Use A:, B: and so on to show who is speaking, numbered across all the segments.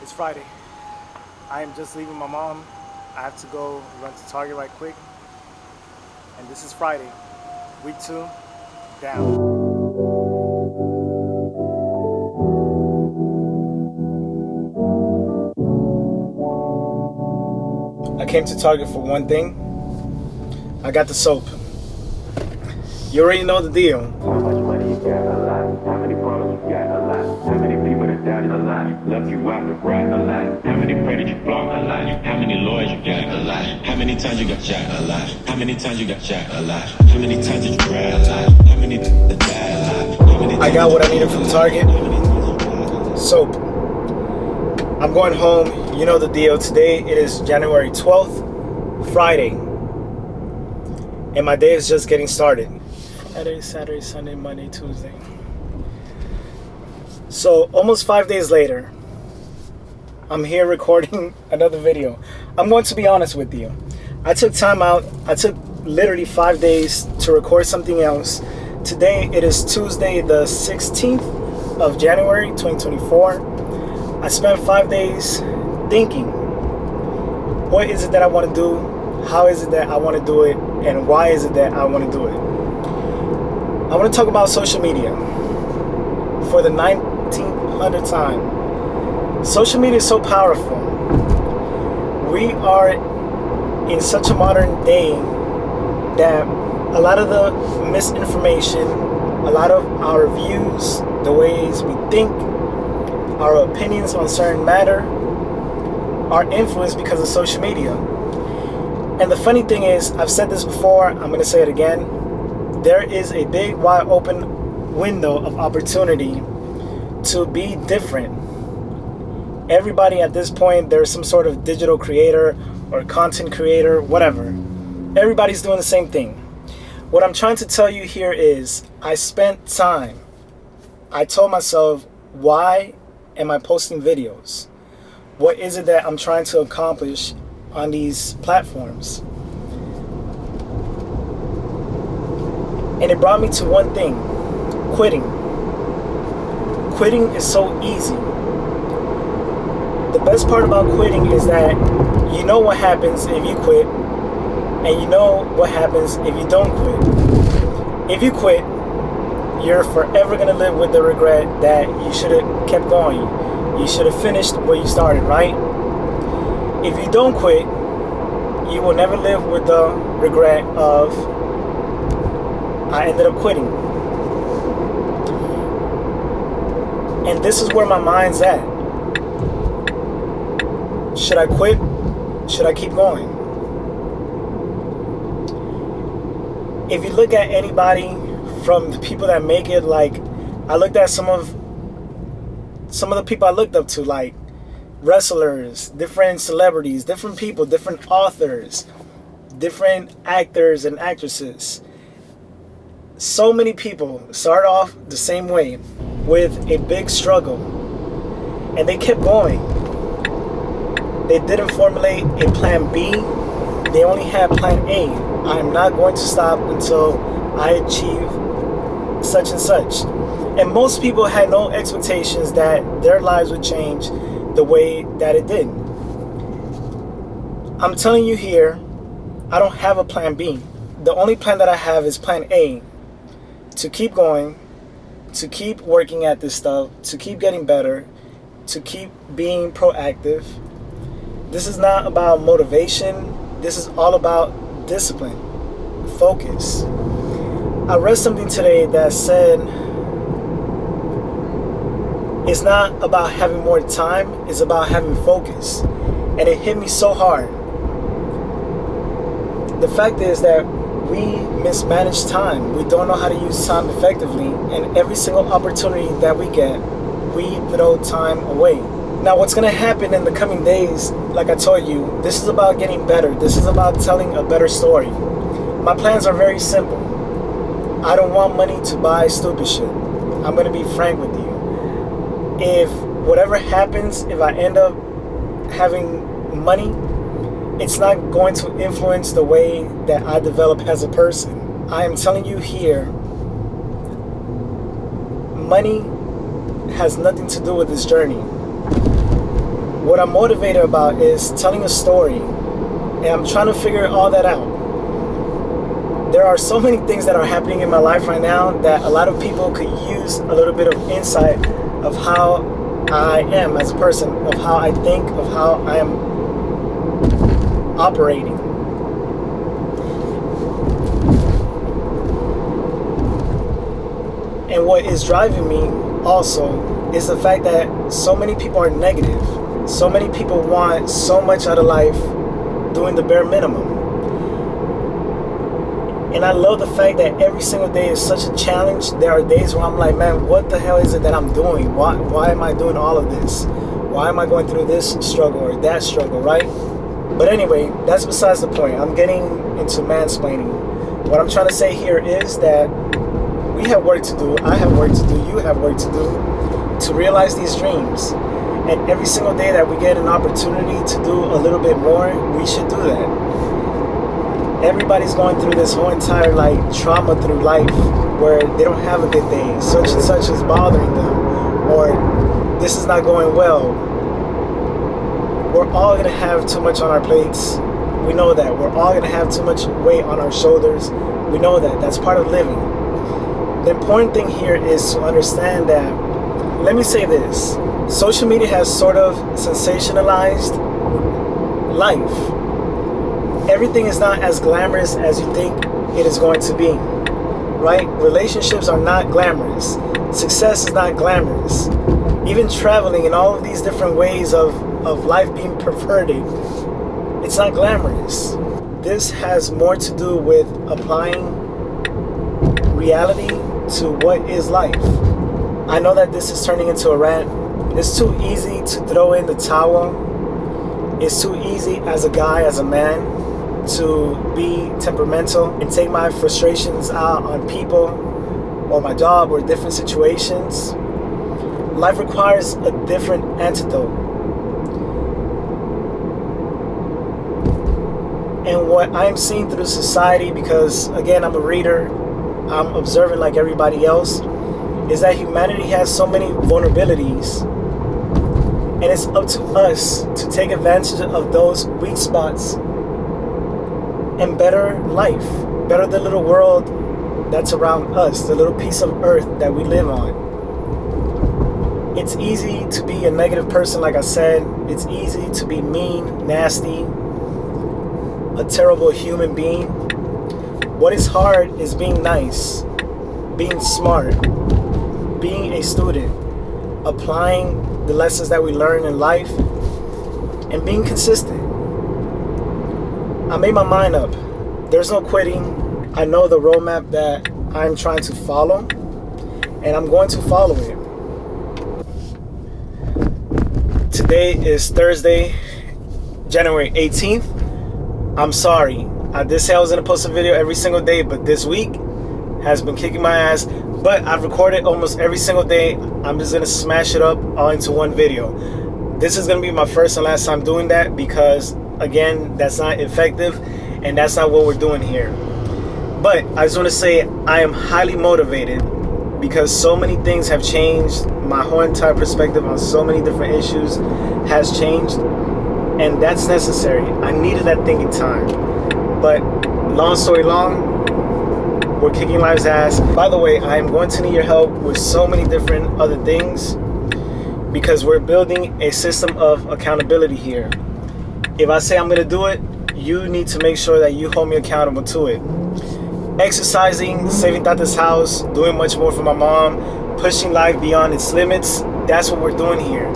A: It's Friday. I am just leaving my mom. I have to go run to Target right quick. And this is Friday. Week 2, down. I came to Target for one thing. I got the soap. You already know the deal.
B: How much money you got? A lot. How many problems you got? A lot. How many people that doubted? A lot. Left you out the right? A lot. How many credit you blocked? A lot. How many lawyers you got? A lot. How many times you got shot? A lot. How many times you got shot? A lot. How many times did you cry? A lot. How many that died? A lot. How many
A: I got what I needed from Target. Soap. I'm going home. You know the deal. Today it is January 12th, Friday. And my day is just getting started. Friday, Saturday, Sunday, Monday, Tuesday. So almost 5 days later, I'm here recording another video. I'm going to be honest with you. I took time out. I took literally 5 days to record something else. Today it is Tuesday the 16th of January 2024. I spent 5 days thinking, what is it that I want to do? How is it that I want to do it? And why is it that I want to do it? I want to talk about social media for the 1900th time. Social media is so powerful. We are in such a modern day that a lot of the misinformation, a lot of our views, the ways we think, our opinions on certain matter are influenced because of social media. And the funny thing is, I've said this before, I'm going to say it again. There is a big, wide open window of opportunity to be different. Everybody at this point, there's some sort of digital creator or content creator, whatever. Everybody's doing the same thing. What I'm trying to tell you here is, I spent time. I told myself, why am I posting videos? What is it that I'm trying to accomplish on these platforms? And it brought me to one thing: quitting. Quitting is so easy. The best part about quitting is that you know what happens if you quit, and you know what happens if you don't quit. If you quit, you're forever going to live with the regret that you should have kept going. You should have finished where you started, right? If you don't quit, you will never live with the regret of, I ended up quitting. And this is where my mind's at. Should I quit? Should I keep going? If you look at anybody from the people that make it, like, I looked at some of the people I looked up to, like wrestlers, different celebrities, different people, different authors, different actors and actresses. So many people start off the same way, with a big struggle, and they kept going. They didn't formulate a plan B. They only had plan A. I am not going to stop until I achieve such and such. And most people had no expectations that their lives would change the way that it did. I'm telling you here, I don't have a plan B. The only plan that I have is plan A. To keep going, to keep working at this stuff, to keep getting better, to keep being proactive. This is not about motivation. This is all about discipline, focus. I read something today that said, it's not about having more time, it's about having focus. And it hit me so hard. The fact is that we mismanage time. We don't know how to use time effectively. And every single opportunity that we get, we throw time away. Now, what's going to happen in the coming days, like I told you, this is about getting better. This is about telling a better story. My plans are very simple. I don't want money to buy stupid shit. I'm going to be frank with you. If whatever happens, if I end up having money, it's not going to influence the way that I develop as a person. I am telling you here, money has nothing to do with this journey. what I'm motivated about is telling a story, and I'm trying to figure all that out. There are so many things that are happening in my life right now that a lot of people could use a little bit of insight of how I am as a person, of how I think, of how I am operating. And what is driving me also is the fact that so many people are negative. So many people want so much out of life doing the bare minimum. And I love the fact that every single day is such a challenge. There are days where I'm like, man, what the hell is it that I'm doing? Why am I doing all of this? Why am I going through this struggle or that struggle, right? But anyway, that's besides the point. I'm getting into mansplaining. What I'm trying to say here is that we have work to do. I have work to do. You have work to do to realize these dreams. And every single day that we get an opportunity to do a little bit more, we should do that. Everybody's going through this whole entire trauma through life where they don't have a good day. Such and such is bothering them, or this is not going well. We're all going to have too much on our plates. We know that. We're all going to have too much weight on our shoulders. We know that. That's part of living. The important thing here is to understand that, let me say this, social media has sort of sensationalized life. Everything is not as glamorous as you think it is going to be, right? Relationships are not glamorous. Success is not glamorous. Even traveling and all of these different ways of life being perverted, it's not glamorous. This has more to do with applying reality to what is life. I know that this is turning into a rant. It's too easy to throw in the towel. It's too easy as a guy, as a man, to be temperamental and take my frustrations out on people or my job or different situations. Life requires a different antidote. And what I'm seeing through society, because again, I'm a reader, I'm observant like everybody else, is that humanity has so many vulnerabilities. And it's up to us to take advantage of those weak spots and better life, better the little world that's around us, the little piece of earth that we live on. It's easy to be a negative person, like I said. It's easy to be mean, nasty, a terrible human being. What is hard is being nice, being smart, being a student, applying the lessons that we learn in life, and being consistent. I made my mind up. There's no quitting. I know the roadmap that I'm trying to follow, and I'm going to follow it. Today is Thursday, January 18th. I'm sorry. I did say I was going to post a video every single day, but this week has been kicking my ass. But I've recorded almost every single day. I'm just going to smash it up all into one video. This is going to be my first and last time doing that because, again, that's not effective and that's not what we're doing here. But I just want to say I am highly motivated because so many things have changed. My whole entire perspective on so many different issues has changed, and that's necessary. I needed that thinking time. But long story long, we're kicking life's ass. By the way, I am going to need your help with so many different other things because we're building a system of accountability here. If I say I'm going to do it, you need to make sure that you hold me accountable to it. Exercising, saving Tata's house, doing much more for my mom, pushing life beyond its limits, that's what we're doing here.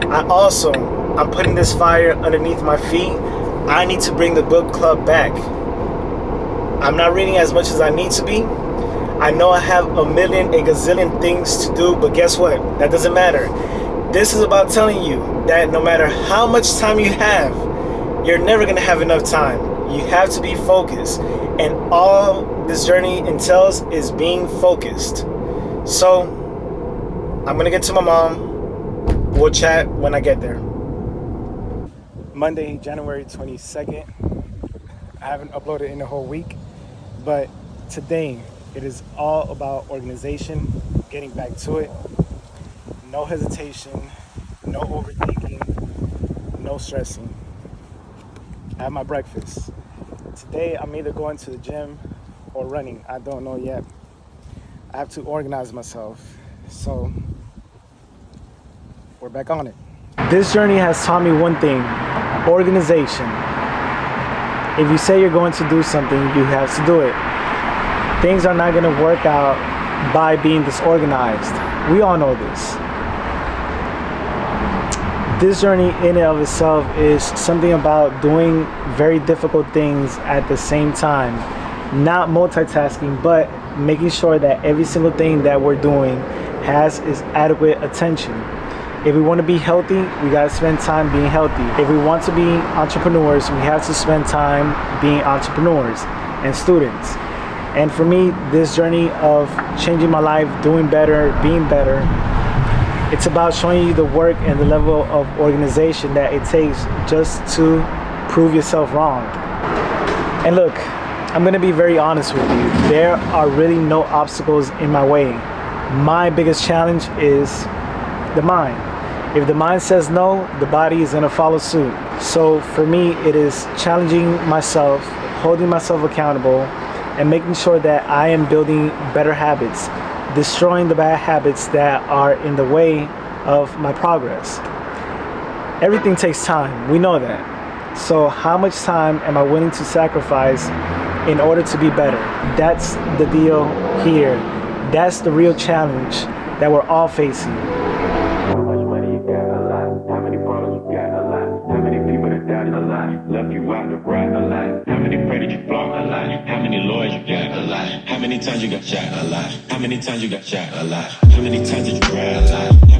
A: I'm putting this fire underneath my feet. I need to bring the book club back. I'm not reading as much as I need to be. I know I have a gazillion things to do, but guess what? That doesn't matter. This is about telling you that no matter how much time you have, you're never going to have enough time. You have to be focused. And all this journey entails is being focused. So, I'm going to get to my mom. We'll chat when I get there. Monday, January 22nd. I haven't uploaded in a whole week. But today, it is all about organization, getting back to it. No hesitation, no overthinking, no stressing. I have my breakfast. Today I'm either going to the gym or running. I don't know yet. I have to organize myself. So we're back on it. This journey has taught me one thing: organization. If you say you're going to do something, you have to do it. Things are not going to work out by being disorganized. We all know this. This journey in and of itself is something about doing very difficult things at the same time. Not multitasking, but making sure that every single thing that we're doing has its adequate attention. If we want to be healthy, we got to spend time being healthy. If we want to be entrepreneurs, we have to spend time being entrepreneurs and students. And for me, this journey of changing my life, doing better, being better, it's about showing you the work and the level of organization that it takes just to prove yourself wrong. And look, I'm going to be very honest with you. There are really no obstacles in my way. My biggest challenge is the mind. If the mind says no, the body is going to follow suit. So for me, it is challenging myself, holding myself accountable, and making sure that I am building better habits, destroying the bad habits that are in the way of my progress. Everything takes time. We know that. So how much time am I willing to sacrifice in order to be better? That's the deal here. That's the real challenge that we're all facing.
B: How much money you got? A lot. How many problems you got? A lot. How many people that doubted? A lot. Left you out to cry? A lot. How many pray that you flop? A lot. How many lawyers you got? A lot. How many times you got shot? A lot. How many times you got shot? A lot. How many times did you cry? A lot.